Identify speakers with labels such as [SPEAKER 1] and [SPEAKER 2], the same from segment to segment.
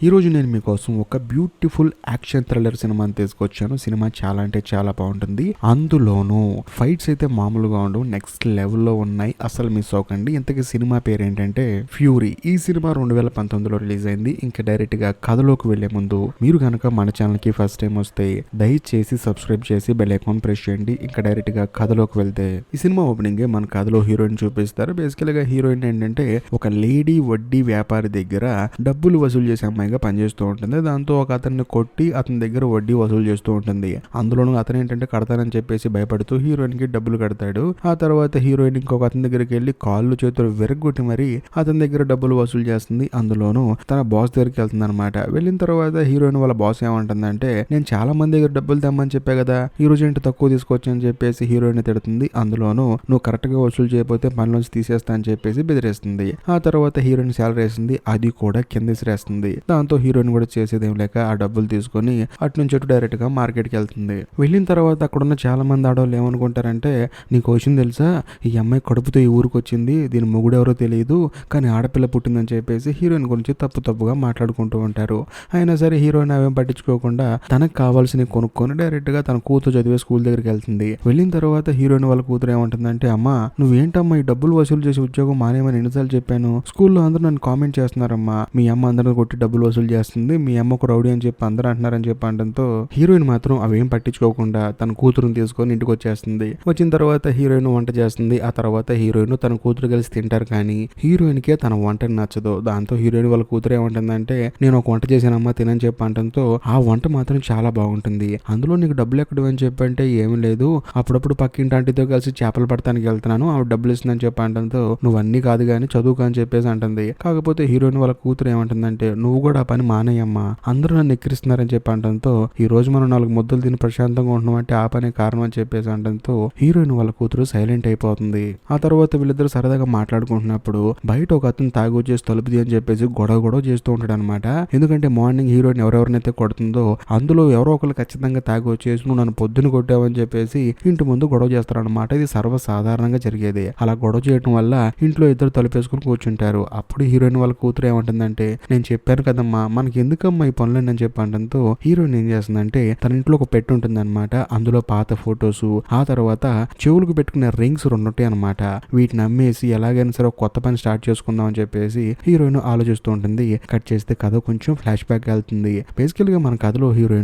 [SPEAKER 1] ఈరోజు నేను మీకోసం ఒక బ్యూటిఫుల్ యాక్షన్ థ్రిల్లర్ సినిమాని తీసుకొచ్చాను. సినిమా చాలా అంటే చాలా బాగుంటుంది. అందులోనూ ఫైట్స్ అయితే మామూలుగా ఉండవు, నెక్స్ట్ లెవెల్లో ఉన్నాయి. అసలు మిస్ అవ్వకండి. ఇంతకీ సినిమా పేరు ఏంటంటే ఫ్యూరీ. ఈ సినిమా 2019లో రిలీజ్ అయింది. ఇంకా డైరెక్ట్ గా కథలోకి వెళ్లే ముందు మీరు కనుక మన ఛానల్ కి ఫస్ట్ టైం వస్తే దయచేసి సబ్స్క్రైబ్ చేసి బెల్ ఐకాన్ ప్రెస్ చేయండి. ఇంకా డైరెక్ట్ గా కథలోకి వెళ్తే ఈ సినిమా ఓపెనింగ్ మన కథలో హీరోయిన్ చూపిస్తారు. బేసికల్ గా హీరోయిన్ ఏంటంటే ఒక లేడీ వడ్డీ వ్యాపారి దగ్గర డబ్బులు వసూలు చేసే అమ్మాయిగా పనిచేస్తూ ఉంటుంది. దాంతో ఒక అతన్ని కొట్టి అతని దగ్గర వడ్డీ వసూలు చేస్తూ ఉంటుంది. అందులోనూ అతను ఏంటంటే కడతానని చెప్పేసి భయపడుతూ హీరోయిన్ కి డబ్బులు కడతాడు. ఆ తర్వాత హీరోయిన్ ఇంకొక అతని దగ్గరికి వెళ్ళి కాళ్ళు చేతులు విరగొట్టి మరి అతని దగ్గర డబ్బులు వసూలు చేస్తుంది. అందులోనూ తన బాస్ దగ్గరికి వెళ్తుంది అనమాట. వెళ్ళిన తర్వాత హీరోయిన్ వాళ్ళ బాస్ ఏమంటుందంటే, నేను చాలా మంది దగ్గర డబ్బులు తెమ్మని చెప్పా కదా, ఈ రోజు ఏంటి తక్కువ తీసుకొచ్చని చెప్పేసి హీరోయిన్ తిడుతుంది. అందులోనూ నువ్వు కరెక్ట్ గా వసూలు చేయకపోతే పనిలోంచి తీసేస్తా అని చెప్పేసి బెదిరేస్తుంది. ఆ తర్వాత హీరోయిన్ శాలరీ వేస్తుంది, అది కూడా కింద విసిరేస్తుంది. దాంతో హీరోయిన్ కూడా చేసేదేం లేక ఆ డబ్బులు తీసుకొని అటు నుంచి అటు డైరెక్ట్ గా మార్కెట్ కి వెళ్తుంది. వెళ్ళిన తర్వాత అక్కడున్న చాలా మంది ఆడవాళ్ళు ఏమనుకుంటారంటే, నీకు విషయం తెలుసా, ఈ అమ్మాయి కడుపుతో ఈ ఊరికి వచ్చింది, దీని మొగుడు ఎవరో తెలియదు, కానీ ఆడపిల్ల పుట్టిందని చెప్పేసి హీరోయిన్ గురించి తప్పుగా మాట్లాడుకుంటూ ఉంటారు. అయినా సరే హీరోయిన్ అవేం పట్టించుకోకుండా తనకు కావాల్సినవి కొనుక్కొని డైరెక్ట్ గా తన కూతురు చదివే స్కూల్ దగ్గరికి వెళ్తుంది. వెళ్ళిన తర్వాత హీరోయిన్ వాళ్ళ కూతురు ఏమంటుందంటే, అమ్మా నువ్వేంటమ్మా ఈ డబ్బులు వసూలు చేసి ఉద్యోగం మానేమని ఎన్నిసార్లు చెప్పాను, స్కూల్లో అందరూ నన్ను కామెంట్ చేస్తున్నారమ్మా, మీ అమ్మ అందరూ కొట్టి డబ్బులు వసూలు చేస్తుంది, మీ అమ్మ ఒక రౌడీ అని చెప్పి అందరూ అంటున్నారని చెప్పి అనడంతో హీరోయిన్ మాత్రం అవేం పట్టించుకోకుండా తన కూతురుని తీసుకొని ఇంటికి వచ్చేస్తుంది. వచ్చిన తర్వాత హీరోయిన్ వంట చేస్తుంది. ఆ తర్వాత హీరోయిన్ తన కూతురు కలిసి తింటారు. కానీ హీరోయిన్ కే తన వంట నచ్చదు. దాంతో హీరోయిన్ వాళ్ళ కూతురు ఏమంటుందంటే, నేను ఒక వంట చేశానమ్మా తినని చెప్పి అనడంతో ఆ వంట మాత్రం చాలా బాగుంటుంది, అందులో నీకు డబ్బులు ఎక్కడం అని చెప్పంటే ఏమీ లేదు, అప్పుడప్పుడు పక్కింటి ఆంటీతో కలిసి చేపలు పడతానికి వెళ్తున్నాను, ఆవిడ డబ్బులు ఇస్తుందని చెప్పి అనడంతో నువ్వన్నీ కాదు కానీ చదువుకు అని చెప్పేసి అంటుంది. కాకపోతే హీరోయిన్ వాళ్ళ కూతురు ఏమంటుందంటే, నువ్వు కూడా ఆ పని మానేయమ్మా, అందరూ నన్ను ఎక్కిరిస్తున్నారని చెప్పి అనడంతో ఈ రోజు మనం 4 ముద్దలు తిని ప్రశాంతంగా ఉంటున్నాం అంటే ఆ పని కారణం అని చెప్పేసి అనడంతో హీరోయిన్ వాళ్ళ కూతురు సైలెంట్ అయిపోతుంది. ఆ తర్వాత వీళ్ళిద్దరు సరదాగా మాట్లాడుకుంటున్నప్పుడు బయట ఒక అతను తాగి వచ్చేసి తలుపుది అని చెప్పేసి గొడవ చేస్తూ ఉంటాడు అనమాట. ఎందుకంటే మార్నింగ్ హీరోయిన్ ఎవరెవరినైతే కొడుతుందో అందులో ఎవరో ఒకరు ఖచ్చితంగా తాగి వచ్చేసి నువ్వు నన్ను పొద్దున కొట్టావని చెప్పేసి ఇంటి ముందు గొడవ చేస్తారనమాట. ఇది సర్వసాధారణంగా జరిగేది. అలా గొడవ చేయడం వల్ల ఇంట్లో ఇద్దరు తలుపేసుకుని కూర్చుంటారు. అప్పుడు హీరోయిన్ వాళ్ళ కూతురు ఏమంటుందంటే, నేను చెప్పాను కదమ్మా మనకి ఎందుకమ్మా ఈ పనులు అని చెప్పి అనడంతో హీరోయిన్ ఏం చేస్తుందంటే తన ఇంట్లో ఒక పెట్టి ఉంటుంది అనమాట. అందులో పాత ఫొటోస్, ఆ తర్వాత చెవులకు పెట్టుకునే రింగ్స్ 2 ఉంటాయి అనమాట. వీటిని అమ్మేసి ఎలాగైనా సరే ఒక కొత్త పని స్టార్ట్ చేసుకుందాం అని చెప్పేసి హీరోయిన్ ఆలోచిస్తూ ఉంటుంది. కట్ చేస్తే కథ కొంచెం ఫ్లాష్ బ్యాక్ వెళ్తుంది. బేసికల్ గా మన కథలో హీరోయిన్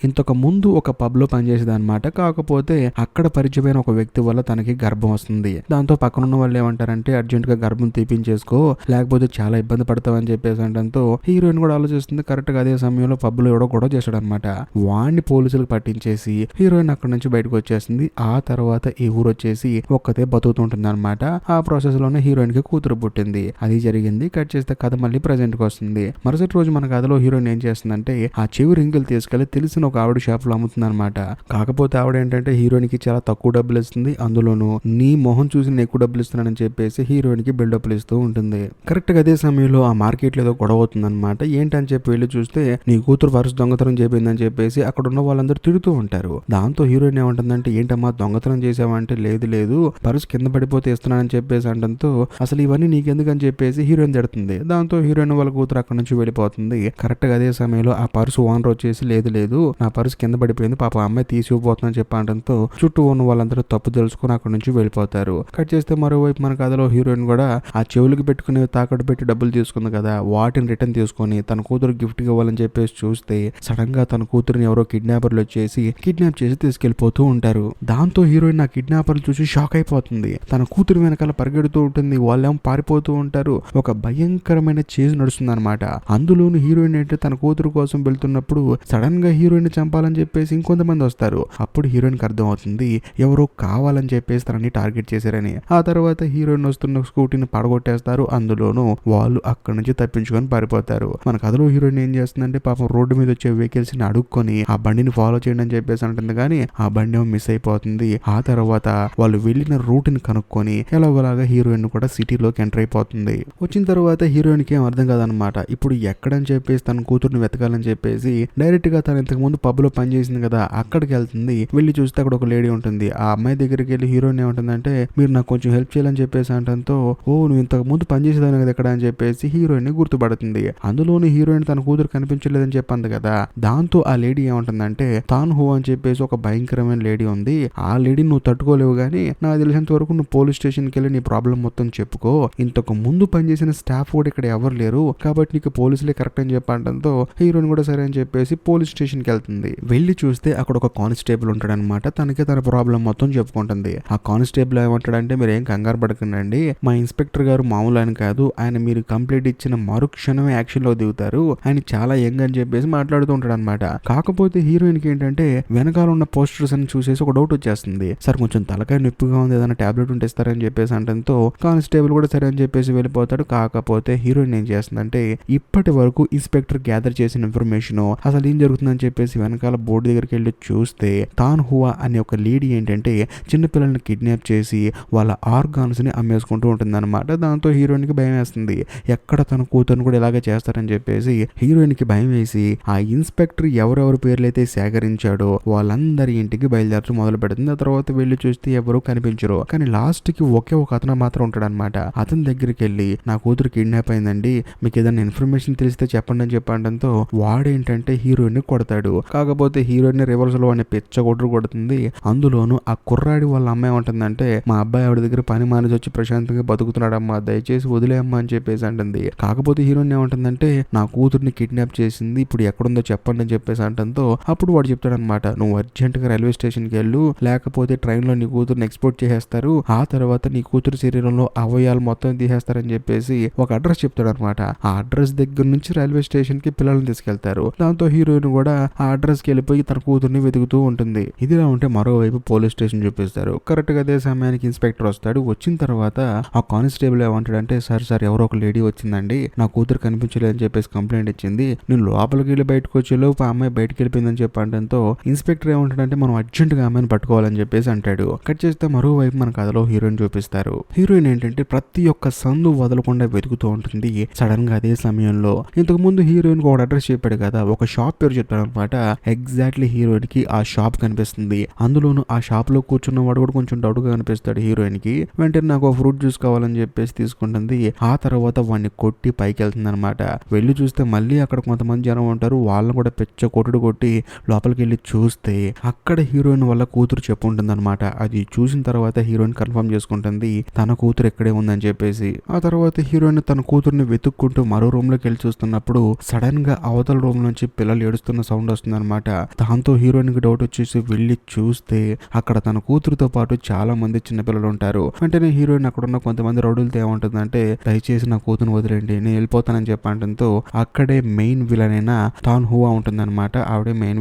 [SPEAKER 1] ఇంతకు ముందు ఒక పబ్ లో పనిచేసేది అనమాట. కాకపోతే అక్కడ పరిచయమైన ఒక వ్యక్తి వల్ల తనకి గర్భం వస్తుంది. దాంతో పక్కన ఉన్న వాళ్ళు ఏమంటారంటే, అర్జెంట్ గా గర్భం తీపించేసుకో లేకపోతే చాలా ఇబ్బంది పడతావు అని చెప్పేసి అనడంతో హీరోయిన్ కూడా ఆలోచిస్తుంది. కరెక్ట్ గా అదే సమయంలో పబ్ లో ఎవడో గొడవ చేశాడు అనమాట. వాడిని పోలీసులకు పట్టించేసి హీరోయిన్ అక్కడ నుంచి బయటకు వచ్చేస్తుంది. ఆ తర్వాత ఈ ఊరు వచ్చేసి ఒక్కతే బతుకుతుంటుంది అనమాట. ఆ ప్రాసెస్ లోనే హీరోయిన్ కి కూతురు పుట్టింది. అది జరిగింది. కట్ చేస్తే కథ మళ్ళీ ప్రెజెంట్ కి వస్తుంది. మరుసటి రోజు మన కథలో హీరోయిన్ ఏం చేస్తుందంటే ఆ చెవి రింగులు తీసుకెళ్లి తెలిసిన ఒక ఆవిడ షాప్ లో అమ్ముతుంది అనమాట. కాకపోతే ఆవిడ ఏంటంటే హీరోయిన్ కి చాలా తక్కువ డబ్బులు ఇస్తుంది. అందులోనూ నీ మొహం చూసి నేను ఎక్కువ డబ్బులు ఇస్తున్నానని చెప్పేసి హీరోయిన్ కి బిల్డప్లు ఇస్తూ ఉంటుంది. కరెక్ట్ గా అదే సమయంలో ఆ మార్కెట్ లో ఏదో గొడవ అవుతుంది అనమాట. ఏంటని చెప్పి వెళ్ళి చూస్తే నీ కూతురు పర్సు దొంగతనం చేయిందని చెప్పేసి అక్కడ ఉన్న వాళ్ళందరూ తిడుతూ ఉంటారు. దాంతో హీరోయిన్ ఏమంటుందంటే, ఏంటమ్మా దొంగతనం చేసావంటే లేదు పర్సు కింద పడిపోతే ఇస్తున్నానని చెప్పేసి అనడంతో అసలు ఇవన్నీ నీకెందుకు అని చెప్పేసి హీరోయిన్ తిడుతుంది. దాంతో హీరోయిన్ వాళ్ళ కూతురు అక్కడ నుంచి వెళ్ళిపోతుంది. కరెక్ట్ గా అదే సమయంలో ఆ పర్సు ఓనర్ వచ్చేసి లేదు నా పర్సు కింద పడిపోయింది, పాప అమ్మాయి తీసుకుపోతుందని చెప్పి అనడంతో చుట్టూ ఉన్న వాళ్ళందరూ తప్పు తెలుసుకుని అక్కడ నుంచి వెళ్ళిపోతారు. కట్ చేస్తే మరోవైపు మన కథలో హీరోయిన్ కూడా ఆ చెవులకి పెట్టుకుని తాకట్టు పెట్టి డబ్బులు తీసుకుంది కదా, వాటిని రిటర్న్ తీసుకొని తన కూతురు గిఫ్ట్ ఇవ్వాలని చెప్పేసి చూస్తే సడన్ గా తన కూతురుని ఎవరో కిడ్నాపర్లు వచ్చేసి కిడ్నాప్ చేసి తీసుకెళ్లిపోతూ ఉంటారు. దాంతో హీరోయిన్ ఆ కిడ్నాపర్లు చూసి షాక్ అయిపోతుంది. తన కూతురు వెనకాల పరిగెడుతూ ఉంటుంది. వాళ్ళేమో పారిపోతూ ఉంటారు. ఒక భయంకరమైన చేజ్ నడుస్తుంది అనమాట. అందులోను హీరోయిన్ ఏంటంటే తన కూతురు కోసం వెళ్తున్నప్పుడు సడన్ గా హీరోయిన్ చంపాలని చెప్పేసి ఇంకొంతమంది వస్తారు. అప్పుడు హీరోయిన్ కి అర్థం అవుతుంది ఎవరో కావాలని చెప్పేసి తనని టార్గెట్ చేశారని. ఆ తర్వాత హీరోయిన్ వస్తున్న స్కూటీని పడగొట్టేస్తారు. అందులోనూ వాళ్ళు అక్కడి నుంచి తప్పించుకొని పారిపోతారు. మన కథలో హీరోయిన్ ఏం చేస్తుందంటే పాపం రోడ్డు మీద వచ్చే వెహికల్స్ ని అడుక్కొని ఆ బండిని ఫాలో చేయండి అని చెప్పేసి అంటుంది. కానీ ఆ బండి మిస్ అయిపోతుంది. ఆ తర్వాత వాళ్ళు వెళ్ళిన రూట్ ని కనుక్కొని ఎలాగోలాగా హీరోయిన్ కూడా సిటీలోకి ఎంటర్ అయిపోతుంది. వచ్చిన తర్వాత హీరోయిన్ కి ఏం అర్థం కాదనమాట. ఇప్పుడు ఎక్కడని చెప్పేసి తన కూతురుని వెతకాలని చెప్పేసి డైరెక్ట్ గా తను ఇంతకు ముందు పబ్ లో పనిచేసింది కదా అక్కడికి వెళ్తుంది. వెళ్ళి చూస్తే అక్కడ ఒక లేడీ ఉంటుంది. ఆ అమ్మాయి దగ్గరికి వెళ్ళి హీరోయిన్ ఏమంటుందంటే, మీరు నాకు కొంచెం హెల్ప్ చేయాలని చెప్పేసి అంటంతో, ఓ నువ్వు ఇంతకు ముందు పనిచేసేదాన్ని కదా ఎక్కడ అని చెప్పేసి హీరోయిన్ ని గుర్తుపడుతుంది. అందులో అందులోని హీరోయిన్ తన కూతురు కనిపించలేదని చెప్పింది కదా. దాంతో ఆ లేడీ ఏమంటుందంటే తాన్ హో అని చెప్పేసి ఒక భయంకరమైన లేడీ ఉంది, ఆ లేడీ నువ్వు తట్టుకోలేవు గానీ నాకు తెలిసినంత వరకు నువ్వు పోలీస్ స్టేషన్కి వెళ్ళి నీ ప్రాబ్లం మొత్తం చెప్పుకో, ఇంతకు ముందు పనిచేసిన స్టాఫ్ కూడా ఇక్కడ ఎవరు లేరు కాబట్టి నీకు పోలీసులే కరెక్ట్ అని చెప్పడంతో హీరోయిన్ కూడా సరే అని చెప్పేసి పోలీస్ స్టేషన్కి వెళ్తుంది. వెళ్ళి చూస్తే అక్కడ ఒక కానిస్టేబుల్ ఉంటాడనమాట. తనకి తన ప్రాబ్లం మొత్తం చెప్పుకుంటుంది. ఆ కానిస్టేబుల్ ఏమంటాడంటే మీరు ఏం కంగారు పడకండి, మా ఇన్స్పెక్టర్ గారు మామూలు ఆయన కాదు, ఆయన మీరు కంప్లైంట్ ఇచ్చిన మరుక్షణమే యాక్షన్ లో దిగుతారు, ఆయన చాలా యంగ్ అని చెప్పేసి మాట్లాడుతూ ఉంటాడు అనమాట. కాకపోతే హీరోయిన్ కి ఏంటంటే వెనకాల ఉన్న పోస్టర్స్ అని చూసేసి ఒక డౌట్ వచ్చేస్తుంది. సార్ కొంచెం తలకాయ నొప్పిగా ఉంది, ఏదైనా టాబ్లెట్ ఉంటే ఇస్తారని చెప్పేసి అంటంతో కానిస్టేబుల్ కూడా సరే అని చెప్పేసి వెళ్ళిపోతాడు. కాకపోతే హీరోయిన్ ఏం చేస్తుందంటే ఇప్పటి వరకు ఇన్స్పెక్టర్ గ్యాదర్ చేసిన ఇన్ఫర్మేషన్ అసలు ఏం జరుగుతుందని చెప్పేసి వెనకాల బోర్డు దగ్గరికి వెళ్ళి చూస్తే తాన్ హువా అనే ఒక లేడీ ఏంటంటే చిన్నపిల్లల్ని కిడ్నాప్ చేసి వాళ్ళ ఆర్గాన్స్ ని అమ్మేసుకుంటూ ఉంటుంది అనమాట. దాంతో హీరోయిన్ కి భయం వేస్తుంది, ఎక్కడ తన కూతురుని కూడా ఇలాగే చేస్తారని చెప్పేసి హీరోయిన్ కి భయం వేసి ఆ ఇన్స్పెక్టర్ ఎవరెవరి పేర్లు అయితే సేకరించాడో వాళ్ళందరి ఇంటికి బయలుదేరడం మొదలు పెడుతుంది. ఆ తర్వాత వెళ్ళి చూస్తే ఎవరు కనిపించరు. కానీ లాస్ట్ కి ఒకే ఒక అతను మాత్రం ఉంటాడు అనమాట. అతని దగ్గరికి వెళ్ళి నా కూతురు కిడ్నాప్ అయిందండి, మీకు ఏదైనా ఇన్ఫర్మేషన్ తెలిస్తే చెప్పండి అని చెప్పడంతో వాడేంటంటే హీరోయిన్ ని కొడతాడు. కాకపోతే హీరోయిన్ రివర్స్ లో వాడిని పిచ్చ కొడుతుంది. అందులోను ఆ కుర్రాడి వాళ్ళ అమ్మాయి ఉంటుందంటే మా అబ్బాయి ఆవిడ దగ్గర పని మానేసి వచ్చి ప్రశాంతంగా బతుకుతున్నాడమ్మా, దయచేసి వదిలేయమ్మా అని చెప్పేసి అంటుంది. కాకపోతే హీరోయిన్ ఏమంటుందంటే నా కూతుర్ని కిడ్నాప్ చేసింది, ఇప్పుడు ఎక్కడుందో చెప్పండి అని చెప్పేసి అంటంతో అప్పుడు వాడు చెప్తాడనమాట, నువ్వు అర్జెంట్ గా రైల్వే స్టేషన్ కి వెళ్ళు, లేకపోతే ట్రైన్ లో నీ కూతురుని ఎక్స్పోర్ట్ చేసేస్తారు, ఆ తర్వాత నీ కూతురు శరీరంలో అవయవాలు మొత్తం తీసేస్తారని చెప్పేసి ఒక అడ్రస్ చెప్తాడనమాట. ఆ అడ్రస్ దగ్గర నుంచి రైల్వే స్టేషన్ కి పిల్లల్ని తీసుకెళ్తారు. దాంతో హీరోయిన్ కూడా ఆ అడ్రస్ కి వెళ్ళిపోయి తన కూతుర్ని వెతుకుతూ ఉంటుంది. ఇదిలా ఉంటే మరోవైపు పోలీస్ స్టేషన్ చూపిస్తారు. కరెక్ట్ గా అదే సమయానికి ఇన్స్పెక్టర్ వస్తాడు. వచ్చిన తర్వాత ఆ కానిస్టేబుల్ ఏమంటాడంటే సార్ ఎవరో ఒక లేడీ వచ్చిందండి, నా కూతురు కనిపించలేదు అని చెప్పేసి కంప్లైంట్ ఇచ్చింది, నేను లోపలికి వెళ్ళి బయటకు వచ్చేలోపు ఆ అమ్మాయి బయటకు వెళ్ళిపోయిందని చెప్పి అంటంతో ఇన్స్పెక్టర్ ఏమంటాడంటే మనం అర్జెంట్ గా అమ్మాయిని పట్టుకోవాలని చెప్పేసి అంటాడు. కట్ చేస్తే మరోవైపు మన కథలో హీరోయిన్ చూపిస్తారు. హీరోయిన్ ఏంటంటే ప్రతి ఒక్క సందు వదలకుండా వెతుకుతూ ఉంటుంది. సడన్ గా అదే సమయంలో ఇంతకు ముందు హీరోయిన్ కి ఒక అడ్రస్ చెప్పాడు కదా, ఒక షాప్ పేరు చెప్తాడు అనమాట. ఎగ్జాక్ట్లీ హీరోయిన్ కి ఆ షాప్ కనిపిస్తుంది. అందులోను ఆ షాప్ లో కూర్చున్న వాడు కూడా కొంచెం డౌట్ గా కనిపిస్తాడు హీరోయిన్ కి. వెంటనే నాకు ఫ్రూట్ జ్యూస్ కావాలని చెప్పేసి తీసుకుంటుంది. ఆ తర్వాత వాడిని కొట్టి పైకి వెళ్తుంది అనమాట. వెళ్ళి చూస్తే మళ్ళీ అక్కడ కొంతమంది జనం ఉంటారు, వాళ్ళని కూడా పెచ్చ కొట్టి లోపలికి వెళ్ళి చూస్తే అక్కడ హీరోయిన్ వాళ్ళ కూతురు చెప్పుంటుంది అనమాట. అది చూసిన తర్వాత హీరోయిన్ కన్ఫర్మ్ చేసుకుంటుంది తన కూతురు ఎక్కడే ఉందని చెప్పేసి. ఆ తర్వాత హీరోయిన్ తన కూతురుని వెతుక్కుంటూ మరో రూమ్ లోకి వెళ్ళి చూస్తున్నప్పుడు సడన్ గా అవతల రూమ్ నుంచి పిల్లలు ఏడుస్తున్న సౌండ్ వస్తుంది అనమాట. దాంతో హీరోయిన్ కి డౌట్ వచ్చేసి వెళ్ళి చూస్తే అక్కడ తన కూతురుతో పాటు చాలా మంది చిన్నపిల్లలు ఉంటారు. వెంటనే హీరోయిన్ అక్కడ ఉన్న కొంతమంది రౌడీలతో ఏమంటుందంటే దయచేసి నా కూతురు వదిలేండి, నేను వెళ్ళిపోతానని చెప్పంటంతో అక్కడే మెయిన్ విలన్ అయిన తాన్ హువా ఉంటుందన్నమాట. ఆవిడే మెయిన్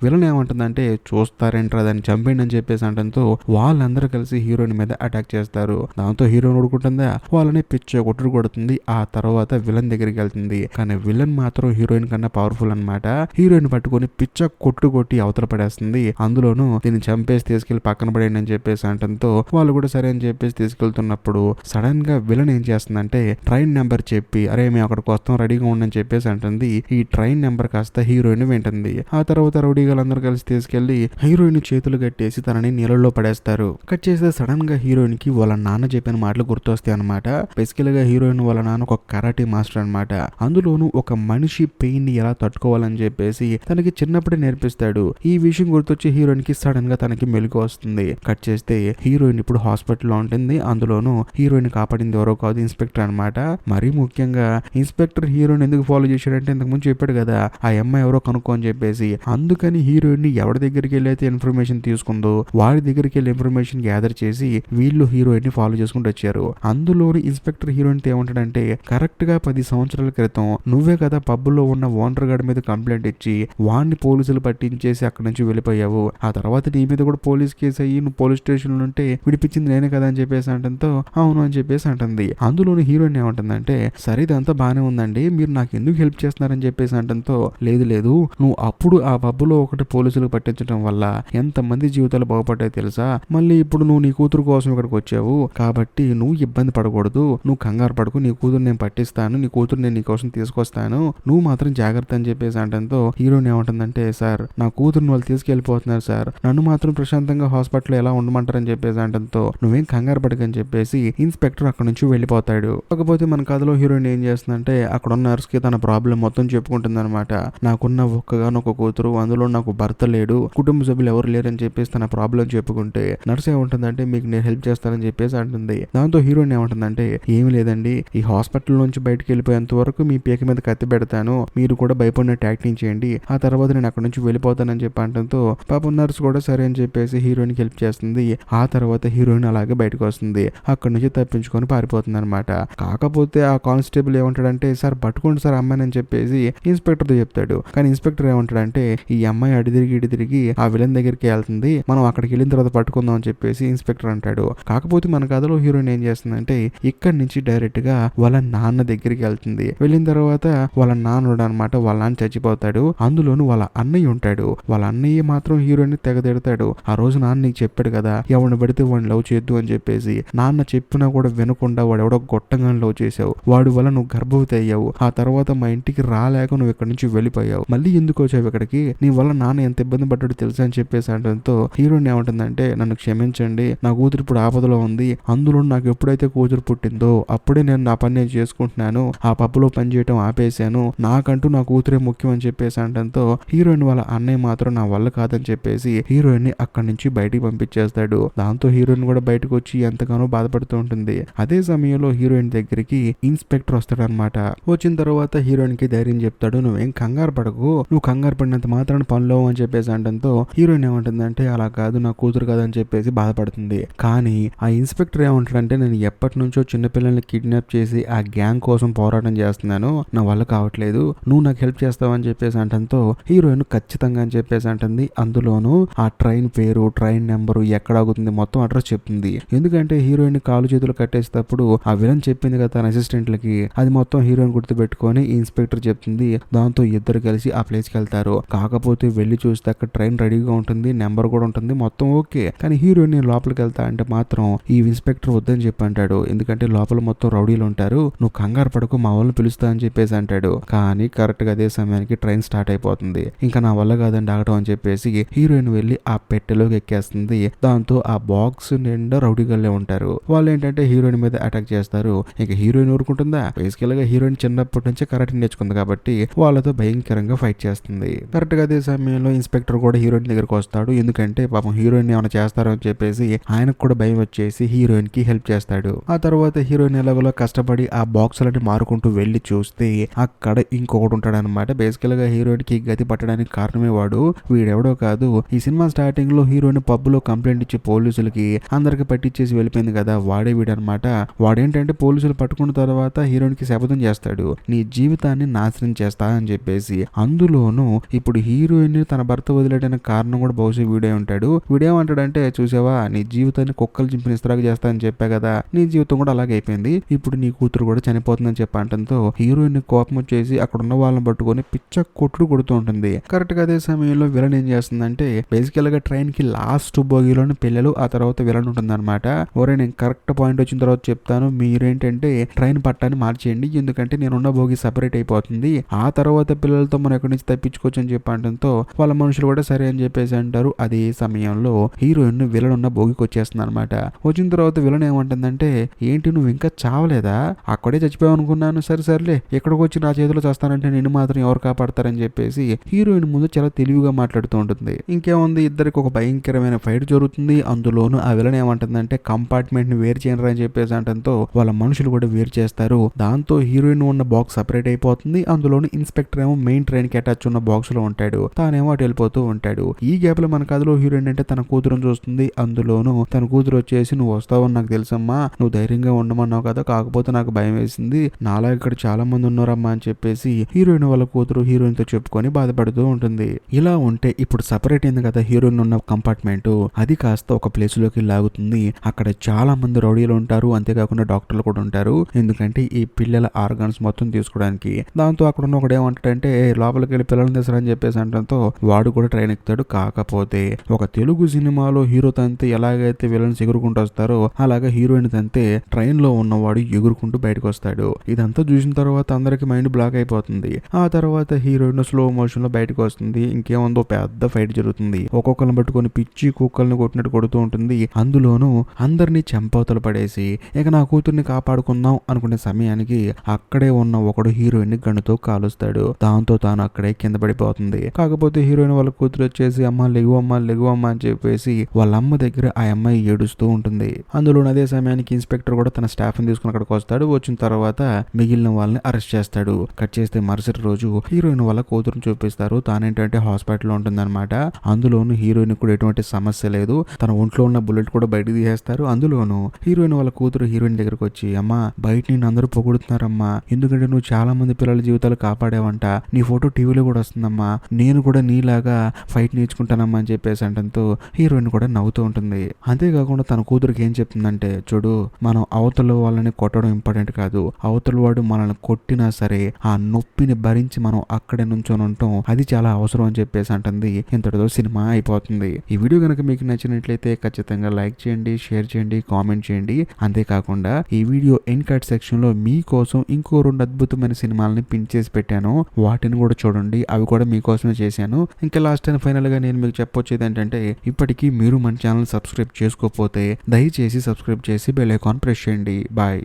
[SPEAKER 1] విలన్ ఏమంటుందంటే చూస్తారేంట్రా దాన్ని చంపేయండి అని చెప్పేసి అంటంతో వాళ్ళందరూ కలిసి హీరోయిన్ మీద అటాక్ చేస్తారు. దాంతో హీరోయిన్ ఊరుకుంటుందా, వాళ్ళని పిచ్చ కొడుతుంది. ఆ తర్వాత విలన్ దగ్గరికి వెళ్తుంది. కానీ విలన్ మాత్రం హీరోయిన్ కన్నా పవర్ఫుల్ అనమాట. హీరోయిన్ పట్టుకొని పిచ్చ కొట్టి అవతల పడేస్తుంది. అందులోనూ దీన్ని చంపేసి తీసుకెళ్లి పక్కన పడేయండి అని చెప్పేసి అంటంతో వాళ్ళు కూడా సరే అని చెప్పేసి తీసుకెళ్తున్నప్పుడు సడన్ గా విలన్ ఏం చేస్తుందంటే ట్రైన్ నెంబర్ చెప్పి అరే మేము అక్కడికి వస్తాం రెడీగా ఉండని చెప్పేసి అంటుంది. ఈ ట్రైన్ నెంబర్ కాస్త హీరోయిన్ వింటుంది. ఆ తర్వాత రౌడీగాళ్ళందరూ కలిసి తీసుకెళ్లి హీరోయిన్ చేతులు కట్టేసి తనని నీళ్ళలో పడేస్తారు. కట్ చేస్తే సడన్ గా హీరోయిన్ కి వాళ్ళ నాన్న చెప్పిన మాటలు గుర్తొస్తాయి అనమాట. బేసికల్ గా హీరోయిన్ వాళ్ళ నాన్న ఒక కరాటే మాస్టర్ అనమాట. అందులోనూ ఒక మనిషి పెయిన్ ని ఎలా తట్టుకోవాలని చెప్పేసి తనకి చిన్నప్పుడే నేర్పిస్తాడు. ఈ విషయం గుర్తొచ్చి హీరోయిన్ కి సడన్ గా తనకి మెలకు వస్తుంది. కట్ చేస్తే హీరోయిన్ ఇప్పుడు హాస్పిటల్లో ఉంటుంది. అందులోనూ హీరోయిన్ కాపాడింది ఎవరో కాదు ఇన్స్పెక్టర్ అనమాట. మరీ ముఖ్యంగా ఇన్స్పెక్టర్ హీరోయిన్ ఎందుకు ఫాలో చేశాడంటే ఇంతకు ముందు చెప్పాడు కదా ఆ అమ్మాయి ఎవరో కనుక్కో అని చెప్పేసి. అందుకని హీరోయిన్ ని ఎవరి దగ్గరికి వెళ్ళి అయితే ఇన్ఫర్మేషన్ తీసుకుందో వారి దగ్గరికి వెళ్ళి ఇన్ఫర్మేషన్ గ్యాదర్ చేసి వీళ్ళు హీరోయిన్ ని ఫాలో చేసుకుంటూ వచ్చారు. అందులోని ఇన్స్పెక్టర్ హీరోయిన్ తో ఏమంటాడంటే కరెక్ట్ గా 10 సంవత్సరాల క్రితం నువ్వే కదా పబ్ లో ఉన్న ఓనర్ గారి మీద కంప్లైంట్ ఇచ్చి వాడిని పోలీసులు పట్టించేసి అక్కడి నుంచి వెళ్ళిపోయావు. ఆ తర్వాత నీ మీద కూడా పోలీస్ కేసు అయ్యి నువ్వు పోలీస్ స్టేషన్ ఉంటే విడిపించింది నేనే కదా అని చెప్పేసి అంటంతో అవును అని చెప్పేసి అంటుంది. అందులోని హీరోయిన్ ఏమంటుందంటే సరే ఇదంతా బానే ఉందండి, మీరు నాకు ఎందుకు హెల్ప్ చేస్తున్నారని చెప్పేసి అంటంతో లేదు నువ్వు అప్పుడు ఆ పబ్బులో ఒకటి పోలీసులకు పట్టించడం వల్ల ఎంత మంది జీవితాలు బాగుపడ్డాయి తెలుసా, మళ్ళీ ఇప్పుడు నువ్వు నీ కూతురు కోసం ఇక్కడికి వచ్చావు కాబట్టి నువ్వు ఇబ్బంది పడకూడదు, నువ్వు కంగారు పడకు, నీ కూతురు నేను పట్టిస్తాను, నీ కూతురు నేను నీ కోసం తీసుకొస్తాను, నువ్వు మాత్రం జాగ్రత్త అని చెప్పేసి అంటంతో హీరోయిన్ ఏమంటుందంటే సార్ నా కూతురుని వాళ్ళు తీసుకెళ్లిపోతున్నారు సార్, నన్ను మాత్రం ప్రశాంతంగా హాస్పిటల్ ఎలా ఉండమంటారని చెప్పేసి అంటంతో నువ్వేం కంగారు పడకని చెప్పేసి ఇన్స్పెక్టర్ అక్కడ నుంచి వెళ్ళిపోతాడు. కాకపోతే మన కథలో హీరోయిన్ ఏం చేస్తుందంటే అక్కడ ఉన్న నర్స్ కి తన ప్రాబ్లం మొత్తం చెప్పుకుంటుంది అనమాట. నాకున్న ఒక్కగానొక్క కూతురు, అందులో నాకు భర్త లేడు, కుటుంబ సభ్యులు ఎవరు లేరని చెప్పేసి తన ప్రాబ్లం చెప్పుకుంటే నర్స్ ఏముంటుందంటే మీకు నేను హెల్ప్ చేస్తానని చెప్పేసి అంటుంది. దాంతో హీరోయిన్ ఏమంటుందంటే ఏమి లేదండి, ఈ హాస్పిటల్ నుంచి బయటకు వెళ్ళిపోయేంత వరకు మీ పీక మీద కత్తి పెడతాను, మీరు కూడా భయపడినట్టు యాక్టింగ్ చేయండి, ఆ తర్వాత నేను అక్కడ నుంచి వెళ్ళిపోతానని చెప్పి అంటంతో పాపం నర్స్ కూడా సరే అని చెప్పేసి హీరోయిన్ కి హెల్ప్ చేస్తుంది. ఆ తర్వాత హీరోయిన్ అలాగే బయటకు వస్తుంది. అక్కడ నుంచి తప్పించుకొని పారిపోతుంది అనమాట. కాకపోతే ఆ కానిస్టేబుల్ ఏమంటాడంటే సార్ పట్టుకోండి సార్ అమ్మాయిని అని చెప్పేసి ఇన్స్పెక్టర్ తో చెప్తాడు. కానీ ఇన్స్పెక్టర్ ఏమంటాడంటే ఈ అమ్మాయి అడి తిరిగి ఆ విలన్ దగ్గరికి వెళ్తుంది, మనం అక్కడికి వెళ్ళిన తర్వాత పట్టుకుందాం అని చెప్పేసి ఇన్స్పెక్టర్ అంటాడు. కాకపోతే మన కథలో హీరోయిన్ ఏం చేస్తుందంటే ఇక్కడి నుంచి డైరెక్ట్ గా వాళ్ళ నాన్న దగ్గరికి వెళ్తుంది. వెళ్ళిన తర్వాత వాళ్ళ నాన్న అనమాట, వాళ్ళ నాన్న చచ్చిపోతాడు. అందులోను వాళ్ళ అన్నయ్య ఉంటాడు. వాళ్ళ అన్నయ్య మాత్రం హీరోయిన్ తెగ తిడతాడు. ఆ రోజు నాన్న నీకు చెప్పాడు కదా ఎవరిని పడితే వాడిని లవ్ చేయొద్దు అని చెప్పేసి, నాన్న చెప్పినా కూడా వినకుండా వాడు ఎవడో గొట్టంగా లవ్ చేసావు, వాడి వల్ల నువ్వు గర్భవతి అయ్యావు, ఆ తర్వాత మా ఇంటికి రాలేక నువ్వు ఇక్కడ నుంచి వెళ్ళిపోయావు, మళ్ళీ ఎందుకు వచ్చావు ఇక్కడికి, నీ వల్ల నాన్న ఎంత ఇబ్బంది పడ్డాడు తెలుసా అని చెప్పేసి అనడంతో హీరోయిన్ ఏమంటుందంటే నన్ను క్షమించండి, నా కూతురు ఇప్పుడు ఆపదలో ఉంది, అందులో నాకు ఎప్పుడైతే కూతురు పుట్టిందో అప్పుడే నేను నా పని నేను చేసుకుంటున్నాను, ఆ పబ్బులో పని చేయడం ఆపేశాను, నాకంటూ నా కూతురే ముఖ్యం అని చెప్పేసి అనడంతో హీరోయిన్ వాళ్ళ అన్నయ్య మాత్రం నా వల్ల కాదని చెప్పేసి హీరోయిన్ ని అక్కడి నుంచి బయటికి పంపించేస్తాడు. దాంతో హీరోయిన్ కూడా బయటకు వచ్చి ఎంతగానో బాధపడుతూ ఉంటుంది. అదే సమయంలో హీరోయిన్ దగ్గరికి ఇన్స్పెక్టర్ వస్తాడు అనమాట. వచ్చిన తర్వాత హీరోయిన్ కి ధైర్యం చెప్తాడు, నువ్వేం కంగారు పడకు, నువ్వు కంగారు పడినంత మాత్రాన్ని పనిలో అని చెప్పేసి అనడంతో హీరోయిన్ ఏమంటుందంటే అలా కాదు, నా కూతురు కాదని చెప్పేసి బాధపడుతుంది. కానీ ఆ ఇన్స్పెక్టర్ ఏమంటాడంటే నేను ఎప్పటి నుంచో చిన్నపిల్లల్ని కిడ్నాప్ చేసి ఆ గ్యాంగ్ కోసం పోరాటం చేస్తున్నాను, నా వల్ల కావట్లేదు, నువ్వు నాకు హెల్ప్ చేస్తావని చెప్పేసి అంటంతో హీరోయిన్ ఖచ్చితంగా అని చెప్పేసి అంటుంది. అందులోనూ ఆ ట్రైన్ పేరు, ట్రైన్ నెంబరు, ఎక్కడ ఆగుతుంది మొత్తం అడ్రస్ చెప్తుంది. ఎందుకంటే హీరోయిన్ కాలు చేతులు కట్టేసేటప్పుడు ఆ విలన్ చెప్పింది కదా తన అసిస్టెంట్లకి, అది మొత్తం హీరోయిన్ గుర్తు పెట్టుకొని ఇన్స్పెక్టర్ చెప్తుంది. దాంతో ఇద్దరు కలిసి ఆ ప్లేస్ కి వెళ్తారు. కాకపోతే వెళ్లి చూస్తే అక్కడ ట్రైన్ రెడీగా ఉంటుంది, నెంబర్ కూడా ఉంటుంది, మొత్తం ఓకే. కానీ హీరోయిన్ లోపలికి వెళ్తా అంటే మాత్రం ఈ ఇన్స్పెక్టర్ వద్దని చెప్పి అంటాడు. ఎందుకంటే లోపల మొత్తం రౌడీలు ఉంటారు, నువ్వు కంగారు పడకు మా వాళ్ళని పిలుస్తా అని చెప్పేసి అంటాడు. కానీ కరెక్ట్ గా అదే సమయానికి ట్రైన్ స్టార్ట్ అయిపోతుంది. ఇంకా నా వల్ల కాదని ఆగటం అని చెప్పేసి హీరోయిన్ వెళ్లి ఆ పెట్టెలోకి ఎక్కేస్తుంది. దాంతో ఆ బాక్స్ నిండా రౌడీగాళ్ళే ఉంటారు. వాళ్ళు ఏంటంటే హీరోయిన్ మీద అటాక్ చేస్తారు. ఇంకా హీరోయిన్ ఊరుకుంటుందా? బేసికల్ గా హీరోయిన్ చిన్నప్పటి నుంచి కరాటే నేర్చుకుంది కాబట్టి వాళ్ళతో భయంకరంగా ఫైట్ చేస్తుంది. కరెక్ట్ గా అదే సమయంలో ఇన్స్పెక్టర్ కూడా హీరోయిన్ దగ్గరకు వస్తాడు. ఎందుకంటే పాపం హీరోయిన్ ఏమైనా చేస్తారో అని చెప్పేసి ఆయనకు కూడా భయం వచ్చేసి హీరోయిన్ కి హెల్ప్ చేస్తాడు. ఆ తర్వాత హీరోయిన్ ఎలాగోలా కష్టపడి ఆ బాక్సులని మారుకుంటూ వెళ్లి చూస్తే అక్కడ ఇంకొకటి ఉంటాడు అనమాట. బేసికల్ గా హీరోయిన్ కి గతి పట్టడానికి కారణమే వాడు. వీడెవడో కాదు, ఈ సినిమా స్టార్టింగ్ లో హీరోయిన్ పబ్ లో కంప్లైంట్ ఇచ్చి పోలీసులకి అందరికి పట్టించేసి వెళ్ళిపోయింది కదా, వాడే వీడనమాట. వాడేంటంటే పోలీసులు పట్టుకున్న తర్వాత హీరోయిన్ కి శపథం చేస్తాడు, నీ జీవితాన్ని నాశనం చేస్తా అని చెప్పేసి. అందులోనూ ఇప్పుడు హీరోయిన్ తన భర్త వదిలేయడానికి కారణం కూడా బహుశా వీడే ఉంటాడు. వీడేమంటాడంటే చూసావా, నీ జీవితాన్ని కుక్కలు చింపిన ఇస్తరాగా చేస్తా అని చెప్పా కదా, నీ జీవితం కూడా అలాగే అయిపోయింది, ఇప్పుడు నీ కూతురు కూడా చనిపోతుందని చెప్పి అంటంతో హీరోయిన్ కోపం వచ్చేసి అక్కడ ఉన్న వాళ్ళని పట్టుకొని పిచ్చ కొట్టుడు కొడుతూ ఉంటుంది. కరెక్ట్ గా అదే సమయంలో విలన్ ఏం చేస్తుందంటే బేసికల్ గా ట్రైన్ కి లాస్ట్ బోగిలోని పిల్లలు, ఆ తర్వాత విలన్ ఉంటుంది అనమాట. ఒరే నేను కరెక్ట్ పాయింట్ వచ్చిన తర్వాత చెప్తాను, మీరేంటంటే ట్రైన్ పట్టాన్ని మార్చేయండి, ఎందుకంటే నేనున్న బోగి సపరేట్ అయిపోతుంది, ఆ తర్వాత పిల్లలతో మనం ఎక్కడి నుంచి తప్పించుకోవచ్చు అని చెప్పి అంటంతో వాళ్ళ మనుషులు కూడా సరే అని చెప్పేసి అంటారు. అదే సమయంలో హీరోయిన్ విలన్ ఉన్న భోగికి వచ్చేస్తుంది అనమాట. వచ్చిన తర్వాత విలన్ ఏమంటుందంటే ఏంటి నువ్వు ఇంకా చావలేదా, అక్కడే చచ్చిపోయావు అనుకున్నాను, సరేలే ఎక్కడికి వచ్చి నా చేతిలో చేస్తానంటే నిన్ను మాత్రం ఎవరు కాపాడతారని చెప్పేసి హీరోయిన్ ముందు చాలా తెలివిగా మాట్లాడుతూ ఉంటుంది. ఇంకేముంది, ఇద్దరికి ఒక భయంకరమైన ఫైట్ జరుగుతుంది. అందులోనూ ఆ విలన్ ఏమంటుందంటే కంపార్ట్మెంట్ ని వేరు చేయరా అని చెప్పేసి అంటంతో వాళ్ళ మనుషులు కూడా వేరు చేస్తారు. దాంతో హీరోయిన్ ఉన్న బాక్స్ సపరేట్ అయిపోతుంది. అందులోని ఇన్స్పెక్టర్ ఏమో మెయిన్ ట్రైన్ కి అటాచ్ ఉన్న బాక్స్ లో ఉంటాడు, తానేమో అటు వెళ్ళిపోతూ ఉంటాడు. ఈ గ్యాప్ లో మన కథలో హీరోయిన్ అంటే తన కూతురుని చూస్తుంది. అందులోనూ తన కూతురు వచ్చేసి నువ్వు వస్తావని నాకు తెలుసమ్మా, నువ్వు ధైర్యంగా ఉండమన్నావు కదా, కాకపోతే నాకు భయం వేసింది, నాలా ఇక్కడ చాలా మంది ఉన్నారమ్మా అని చెప్పేసి హీరోయిన్ వాళ్ళ కూతురు హీరోయిన్ తో చెప్పుకొని బాధపడుతూ ఉంటుంది. ఇలా ఉంటే ఇప్పుడు సపరేట్ అయింది కదా హీరోయిన్ ఉన్న కంపార్ట్మెంట్, అది కాస్త ఒక ప్లేస్ లోకి లాగుతుంది. అక్కడ చాలా మంది రౌడీలు ఉంటారు, అంతేకాకుండా డాక్టర్లు కూడా ఉంటారు, ఎందుకంటే ఈ పిల్లల ఆర్గాన్స్ మొత్తం తీసుకోవడానికి. దాంతో అక్కడ ఉన్న ఒకడు ఏమంటాడంటే లోపలికి వెళ్ళి పిల్లల్ని తీసుకురని చెప్పేసి అంటంతో వాడు కూడా ట్రైన్ ఎక్కుతాడు. కాకపోతే ఒక తెలుగు సినిమాలో హీరో తంతే ఎలాగైతే విలన్స్ ఎగురుకుంటూ వస్తారో అలాగా హీరోయిన్ తంతే ట్రైన్ లో ఉన్నవాడు ఎగురుకుంటూ బయటకు వస్తాడు. ఇదంతా చూసిన తర్వాత అందరికి మైండ్ బ్లాక్ అయిపోతుంది. ఆ తర్వాత హీరోయిన్ స్లో మోషన్ లో బయటకు వస్తుంది. ఇంకేముందో పెద్ద ఫైట్ జరుగుతుంది. ఒక్కొక్కరిని పట్టుకొని పిచ్చి కుక్కల్ని కొట్టినట్టు కొడుతూ ఉంటుంది. అందులోనూ అందరినీ చెంపవతలు పడేసి ఇక నా కూతుర్ని కాపాడుకుందాం అనుకునే సమయానికి అక్కడే ఉన్న ఒకడు హీరోయిన్ ని గన్నుతో కాలుస్తాడు. దాంతో తాను అక్కడే కింద పడిపోతుంది. కాకపోతే హీరోయిన్ వాళ్ళ కూతురు వచ్చేసి అమ్మ లెగువమ్మ అని చెప్పేసి వాళ్ళ అమ్మ దగ్గర ఆ అమ్మాయి ఏడుస్తూ ఉంటుంది. అందులో అదే సమయానికి ఇన్స్పెక్టర్ కూడా తన స్టాఫ్ ని తీసుకుని అక్కడికి వస్తాడు. వచ్చిన తర్వాత మిగిలిన వాళ్ళని అరెస్ట్ చేస్తాడు. కట్ చేస్తే మరుసటి రోజు హీరోయిన్ వాళ్ళ కూతురుని చూపిస్తారు. తానేంటంటే హాస్పిటల్లో ఉంటుందన్నమాట. అందులోను హీరోయిన్ కూడా ఎటువంటి సమస్య లేదు. తన ఒంట్లో ఉన్న బుల్లెట్ కూడా బయటకు తీసేస్తారు. అందులోను హీరోయిన్ వాళ్ళ కూతురు హీరోయిన్ దగ్గరకు వచ్చి అమ్మా బయట నేను అందరూ పొగుడుతున్నారమ్మా, ఎందుకంటే నువ్వు చాలా మంది పిల్లల జీవితాలు కాపాడావంట, నీ ఫోటో టీవీలో కూడా వస్తుందమ్మా, నేను కూడా నీలాగా ఫైట్ నేర్చుకుంటానమ్మా అని చెప్పేసి అంటంతో హీరోయిన్ కూడా నవ్వుతూ ఉంటుంది. అంతేకాకుండా తన కూతురికి ఏం చెప్తుందంటే, చూడు మనం అవతల వాళ్ళని కొట్టడం ఇంపార్టెంట్ కాదు, అవతల వాడు మనల్ని కొట్టినా సరే ఆ నొప్పిని భరించి మనం అక్కడే నుంచొని ఉంటాం, అది చాలా అవసరం అని చెప్పేసి అంటుంది. ఇంతటితో సినిమా అయిపోతుంది. ఈ వీడియో కనుక మీకు నచ్చినట్లయితే ఖచ్చితంగా లైక్ చేయండి, షేర్ చేయండి, కామెంట్ చేయండి. అంతేకాకుండా ఈ వీడియో ఎండ్ కార్డ్ సెక్షన్ లో మీకోసం ఇంకో 2 అద్భుతమైన సినిమాలని పిన్ చేసి పెట్టాను, వాటిని కూడా చూడండి. అవి కూడా మీకోసమే చేశాను. ఇంకా లాస్ట్ అండ్ ఫైనల్ గా నేను మీకు చెప్పొచ్చేది ఏంటంటే, ఇప్పటికీ మీరు మన ఛానల్ సబ్స్క్రైబ్ చేసుకోకపోతే దయచేసి సబ్స్క్రైబ్ చేసి బెల్ ఐకాన్ ప్రెస్ చేయండి. బాయ్.